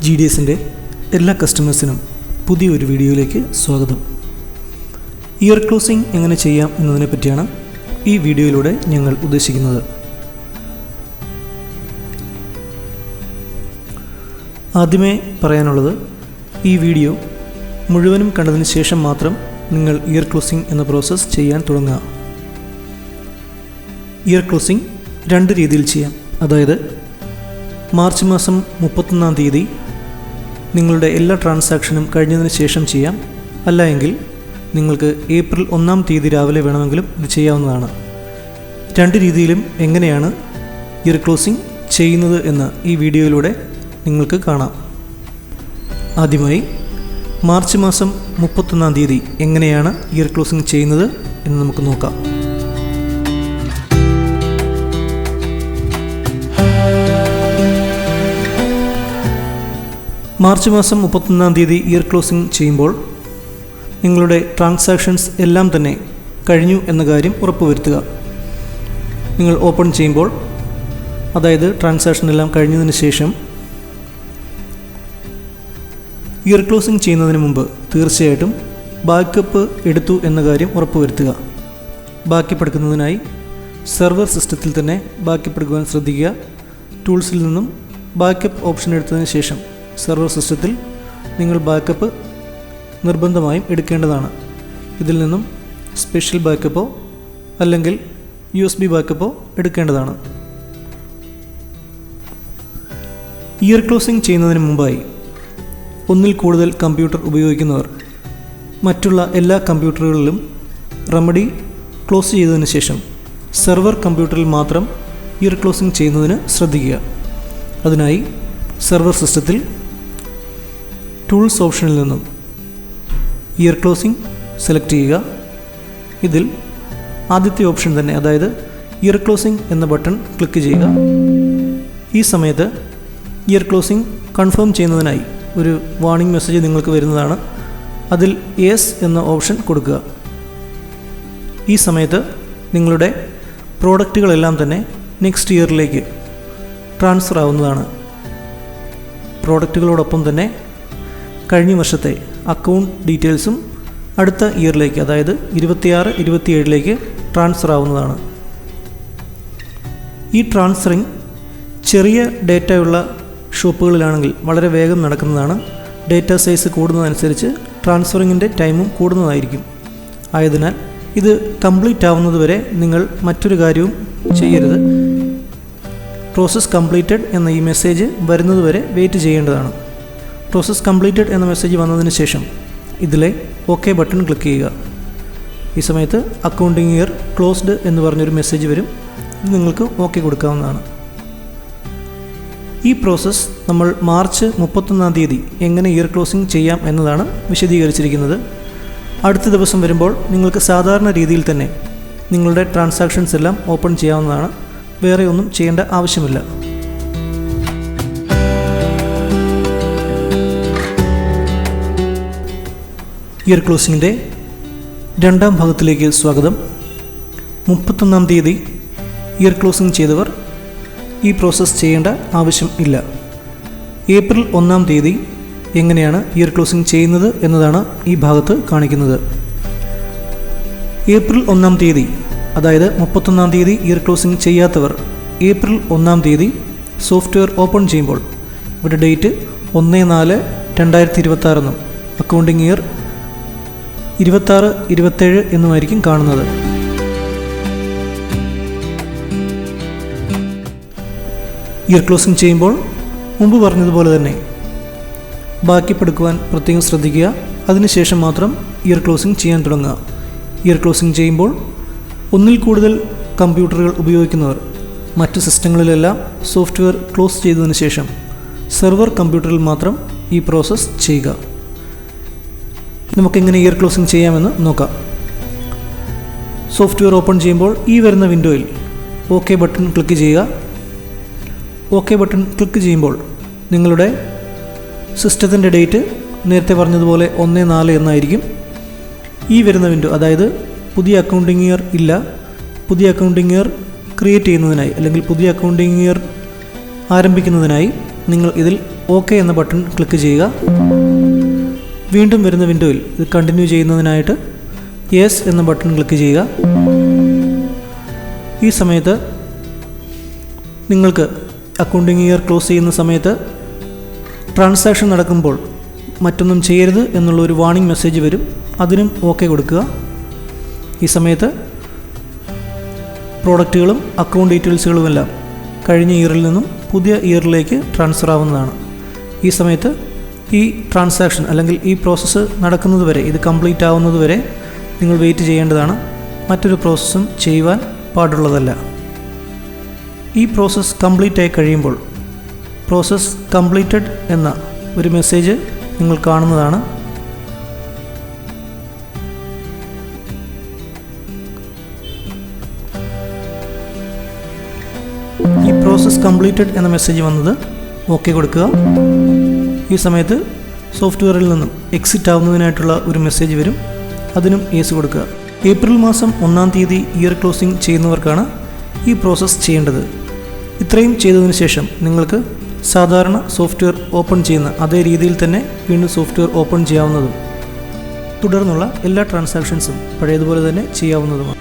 GDSന്റെ എല്ലാ കസ്റ്റമേഴ്സിനും പുതിയൊരു വീഡിയോയിലേക്ക് സ്വാഗതം. ഇയർ ക്ലോസിംഗ് എങ്ങനെ ചെയ്യാം എന്നതിനെ പറ്റിയാണ് ഈ വീഡിയോയിലൂടെ ഞങ്ങൾ ഉദ്ദേശിക്കുന്നത്. ആദ്യമേ പറയാനുള്ളത്, ഈ വീഡിയോ മുഴുവനും കണ്ടതിന് ശേഷം മാത്രം നിങ്ങൾ ഇയർ ക്ലോസിംഗ് എന്ന പ്രോസസ്സ് ചെയ്യാൻ തുടങ്ങുക. ഇയർ ക്ലോസിംഗ് രണ്ട് രീതിയിൽ ചെയ്യാം. അതായത് മാർച്ച് മാസം 31-ാം തീയതി നിങ്ങളുടെ എല്ലാ ട്രാൻസാക്ഷനും കഴിഞ്ഞതിന് ശേഷം ചെയ്യാം. അല്ല എങ്കിൽ നിങ്ങൾക്ക് ഏപ്രിൽ 1-ാം തീയതി രാവിലെ വേണമെങ്കിലും ഇത് ചെയ്യാവുന്നതാണ്. രണ്ട് രീതിയിലും എങ്ങനെയാണ് ഇയർ ക്ലോസിംഗ് ചെയ്യുന്നത് എന്ന് ഈ വീഡിയോയിലൂടെ നിങ്ങൾക്ക് കാണാം. ആദ്യമായി മാർച്ച് മാസം 31-ാം തീയതി എങ്ങനെയാണ് ഇയർ ക്ലോസിംഗ് ചെയ്യുന്നത് എന്ന് നമുക്ക് നോക്കാം. മാർച്ച് മാസം 31-ാം തീയതി ഇയർ ക്ലോസിംഗ് ചെയ്യുമ്പോൾ നിങ്ങളുടെ ട്രാൻസാക്ഷൻസ് എല്ലാം തന്നെ കഴിഞ്ഞു എന്ന കാര്യം ഉറപ്പുവരുത്തുക. നിങ്ങൾ ഓപ്പൺ ചെയ്യുമ്പോൾ, അതായത് ട്രാൻസാക്ഷൻ എല്ലാം കഴിഞ്ഞതിന് ശേഷം, ഇയർ ക്ലോസിംഗ് ചെയ്യുന്നതിന് മുമ്പ് തീർച്ചയായിട്ടും ബാക്കപ്പ് എടുത്തു എന്ന കാര്യം ഉറപ്പുവരുത്തുക. ബാക്കപ്പ് എടുക്കുന്നതിനായി സെർവർ സിസ്റ്റത്തിൽ തന്നെ ബാക്കപ്പ് എടുക്കുവാൻ ശ്രദ്ധിക്കുക. ടൂൾസിൽ നിന്നും ബാക്കപ്പ് ഓപ്ഷൻ എടുത്തതിന് ശേഷം സെർവർ സിസ്റ്റത്തിൽ നിങ്ങൾ ബാക്കപ്പ് നിർബന്ധമായും എടുക്കേണ്ടതാണ്. ഇതിൽ നിന്നും സ്പെഷ്യൽ ബാക്കപ്പോ അല്ലെങ്കിൽ USB ബാക്കപ്പോ എടുക്കേണ്ടതാണ്. ഇയർ ക്ലോസിംഗ് ചെയ്യുന്നതിന് മുമ്പായി ഒന്നിൽ കൂടുതൽ കമ്പ്യൂട്ടർ ഉപയോഗിക്കുന്നവർ മറ്റുള്ള എല്ലാ കമ്പ്യൂട്ടറുകളിലും റെമഡി ക്ലോസ് ചെയ്തതിന് ശേഷം സെർവർ കമ്പ്യൂട്ടറിൽ മാത്രം ഇയർ ക്ലോസിംഗ് ചെയ്യുന്നതിന് ശ്രദ്ധിക്കുക. അതിനായി സെർവർ സിസ്റ്റത്തിൽ ടൂൾസ് ഓപ്ഷനിൽ നിന്നും ഇയർ ക്ലോസിംഗ് സെലക്ട് ചെയ്യുക. ഇതിൽ ആദ്യത്തെ ഓപ്ഷൻ തന്നെ, അതായത് ഇയർ ക്ലോസിംഗ് എന്ന ബട്ടൺ ക്ലിക്ക് ചെയ്യുക. ഈ സമയത്ത് ഇയർ ക്ലോസിംഗ് കൺഫേം ചെയ്യുന്നതിനായി ഒരു വാർണിംഗ് മെസ്സേജ് നിങ്ങൾക്ക് വരുന്നതാണ്. അതിൽ യെസ് എന്ന ഓപ്ഷൻ കൊടുക്കുക. ഈ സമയത്ത് നിങ്ങളുടെ പ്രോഡക്റ്റുകളെല്ലാം തന്നെ നെക്സ്റ്റ് ഇയറിലേക്ക് ട്രാൻസ്ഫർ ആവുന്നതാണ്. പ്രോഡക്റ്റുകളോടൊപ്പം തന്നെ കഴിഞ്ഞ വർഷത്തെ അക്കൗണ്ട് ഡീറ്റെയിൽസും അടുത്ത ഇയറിലേക്ക്, അതായത് 26-27ലേക്ക് ട്രാൻസ്ഫർ ആവുന്നതാണ്. ഈ ട്രാൻസ്ഫറിങ് ചെറിയ ഡേറ്റയുള്ള ഷോപ്പുകളിലാണെങ്കിൽ വളരെ വേഗം നടക്കുന്നതാണ്. ഡേറ്റ സൈസ് കൂടുന്നതനുസരിച്ച് ട്രാൻസ്ഫറിങ്ങിൻ്റെ ടൈമും കൂടുന്നതായിരിക്കും. ആയതിനാൽ ഇത് കംപ്ലീറ്റ് ആവുന്നതുവരെ നിങ്ങൾ മറ്റൊരു കാര്യവും ചെയ്യരുത്. പ്രോസസ്സ് കംപ്ലീറ്റഡ് എന്ന ഈ മെസ്സേജ് വരുന്നതുവരെ വെയിറ്റ് ചെയ്യേണ്ടതാണ്. പ്രോസസ്സ് കംപ്ലീറ്റഡ് എന്ന മെസ്സേജ് വന്നതിന് ശേഷം ഇതിലെ OK ബട്ടൺ ക്ലിക്ക് ചെയ്യുക. ഈ സമയത്ത് അക്കൗണ്ടിങ് ഇയർ ക്ലോസ്ഡ് എന്ന് പറഞ്ഞൊരു മെസ്സേജ് വരും. ഇത് നിങ്ങൾക്ക് OK കൊടുക്കാവുന്നതാണ്. ഈ പ്രോസസ്സ് നമ്മൾ മാർച്ച് 31-ാം തീയതി എങ്ങനെ ഇയർ ക്ലോസിംഗ് ചെയ്യാം എന്നതാണ് വിശദീകരിച്ചിരിക്കുന്നത്. അടുത്ത ദിവസം വരുമ്പോൾ നിങ്ങൾക്ക് സാധാരണ രീതിയിൽ തന്നെ നിങ്ങളുടെ ട്രാൻസാക്ഷൻസ് എല്ലാം ഓപ്പൺ ചെയ്യാവുന്നതാണ്. വേറെ ഒന്നും ചെയ്യേണ്ട ആവശ്യമില്ല. ഇയർ ക്ലോസിംഗിൻ്റെ രണ്ടാം ഭാഗത്തിലേക്ക് സ്വാഗതം. 31-ാം തീയതി ഇയർ ക്ലോസിംഗ് ചെയ്തവർ ഈ പ്രോസസ്സ് ചെയ്യേണ്ട ആവശ്യം ഇല്ല. ഏപ്രിൽ 1-ാം തീയതി എങ്ങനെയാണ് ഇയർ ക്ലോസിംഗ് ചെയ്യുന്നത് എന്നതാണ് ഈ ഭാഗത്ത് കാണിക്കുന്നത്. ഏപ്രിൽ 1-ാം തീയതി, അതായത് 31-ാം തീയതി ഇയർ ക്ലോസിംഗ് ചെയ്യാത്തവർ ഏപ്രിൽ 1-ാം തീയതി സോഫ്റ്റ്വെയർ ഓപ്പൺ ചെയ്യുമ്പോൾ ഇവിടെ ഡേറ്റ് 1/4/2026 എന്നും അക്കൗണ്ടിങ് ഇയർ 26-27 എന്നുമായിരിക്കും കാണുന്നത്. ഇയർ ക്ലോസിംഗ് ചെയ്യുമ്പോൾ മുമ്പ് പറഞ്ഞതുപോലെ തന്നെ ബാക്കപ്പ് എടുക്കുവാൻ പ്രത്യേകം ശ്രദ്ധിക്കുക. അതിനുശേഷം മാത്രം ഇയർ ക്ലോസിംഗ് ചെയ്യാൻ തുടങ്ങുക. ഇയർ ക്ലോസിംഗ് ചെയ്യുമ്പോൾ ഒന്നിൽ കൂടുതൽ കമ്പ്യൂട്ടറുകൾ ഉപയോഗിക്കുന്നവർ മറ്റ് സിസ്റ്റങ്ങളിലെല്ലാം സോഫ്റ്റ്വെയർ ക്ലോസ് ചെയ്തതിന് ശേഷം സെർവർ കമ്പ്യൂട്ടറിൽ മാത്രം ഈ പ്രോസസ്സ് ചെയ്യുക. നമുക്കെങ്ങനെ ഇയർ ക്ലോസിംഗ് ചെയ്യാമെന്ന് നോക്കാം. സോഫ്റ്റ്വെയർ ഓപ്പൺ ചെയ്യുമ്പോൾ ഈ വരുന്ന വിൻഡോയിൽ OK ബട്ടൺ ക്ലിക്ക് ചെയ്യുക. OK ബട്ടൺ ക്ലിക്ക് ചെയ്യുമ്പോൾ നിങ്ങളുടെ സിസ്റ്റത്തിൻ്റെ ഡേറ്റ് നേരത്തെ പറഞ്ഞതുപോലെ 1/4 എന്നായിരിക്കും. ഈ വരുന്ന വിൻഡോ, അതായത് പുതിയ അക്കൗണ്ടിങ് ഇയർ ഇല്ല, പുതിയ അക്കൗണ്ടിങ് ഇയർ ക്രിയേറ്റ് ചെയ്യുന്നതിനായി അല്ലെങ്കിൽ പുതിയ അക്കൗണ്ടിങ് ഇയർ ആരംഭിക്കുന്നതിനായി നിങ്ങൾ ഇതിൽ ഓക്കെ എന്ന ബട്ടൺ ക്ലിക്ക് ചെയ്യുക. വീണ്ടും വരുന്ന വിൻഡോയിൽ ഇത് കണ്ടിന്യൂ ചെയ്യുന്നതിനായിട്ട് യെസ് എന്ന ബട്ടൺ ക്ലിക്ക് ചെയ്യുക. ഈ സമയത്ത് നിങ്ങൾക്ക് അക്കൗണ്ടിംഗ് ഇയർ ക്ലോസ് ചെയ്യുന്ന സമയത്ത് ട്രാൻസാക്ഷൻ നടക്കുമ്പോൾ മറ്റൊന്നും ചെയ്യരുത് എന്നുള്ളൊരു വാർണിംഗ് മെസ്സേജ് വരും. അതിനും ഓക്കെ കൊടുക്കുക. ഈ സമയത്ത് പ്രോഡക്റ്റുകളും അക്കൗണ്ട് ഡീറ്റെയിൽസുകളുമെല്ലാം കഴിഞ്ഞ ഇയറിൽ നിന്നും പുതിയ ഇയറിലേക്ക് ട്രാൻസ്ഫർ ആവുന്നതാണ്. ഈ സമയത്ത് ഈ ട്രാൻസാക്ഷൻ അല്ലെങ്കിൽ ഈ പ്രോസസ്സ് നടക്കുന്നത് വരെ, ഇത് കംപ്ലീറ്റ് ആവുന്നത് വരെ നിങ്ങൾ വെയിറ്റ് ചെയ്യേണ്ടതാണ്. മറ്റൊരു പ്രോസസ്സും ചെയ്യുവാൻ പാടുള്ളതല്ല. ഈ പ്രോസസ്സ് കംപ്ലീറ്റ് ആയി കഴിയുമ്പോൾ പ്രോസസ്സ് കംപ്ലീറ്റഡ് എന്ന ഒരു മെസ്സേജ് നിങ്ങൾ കാണുന്നതാണ്. ഈ പ്രോസസ്സ് കംപ്ലീറ്റഡ് എന്ന മെസ്സേജ് വന്നത് ഓക്കെ കൊടുക്കുക. ഈ സമയത്ത് സോഫ്റ്റ്വെയറിൽ നിന്നും എക്സിറ്റ് ആവുന്നതിനായിട്ടുള്ള ഒരു മെസ്സേജ് വരും. അതിനും യെസ് കൊടുക്കുക. ഏപ്രിൽ മാസം 1-ാം തീയതി ഇയർ ക്ലോസിംഗ് ചെയ്യുന്നവർക്കാണ് ഈ പ്രോസസ്സ് ചെയ്യേണ്ടത്. ഇത്രയും ചെയ്തതിന് ശേഷം നിങ്ങൾക്ക് സാധാരണ സോഫ്റ്റ്വെയർ ഓപ്പൺ ചെയ്യുന്ന അതേ രീതിയിൽ തന്നെ വീണ്ടും സോഫ്റ്റ്വെയർ ഓപ്പൺ ചെയ്യാവുന്നതും തുടർന്നുള്ള എല്ലാ ട്രാൻസാക്ഷൻസും പഴയതുപോലെ തന്നെ ചെയ്യാവുന്നതുമാണ്.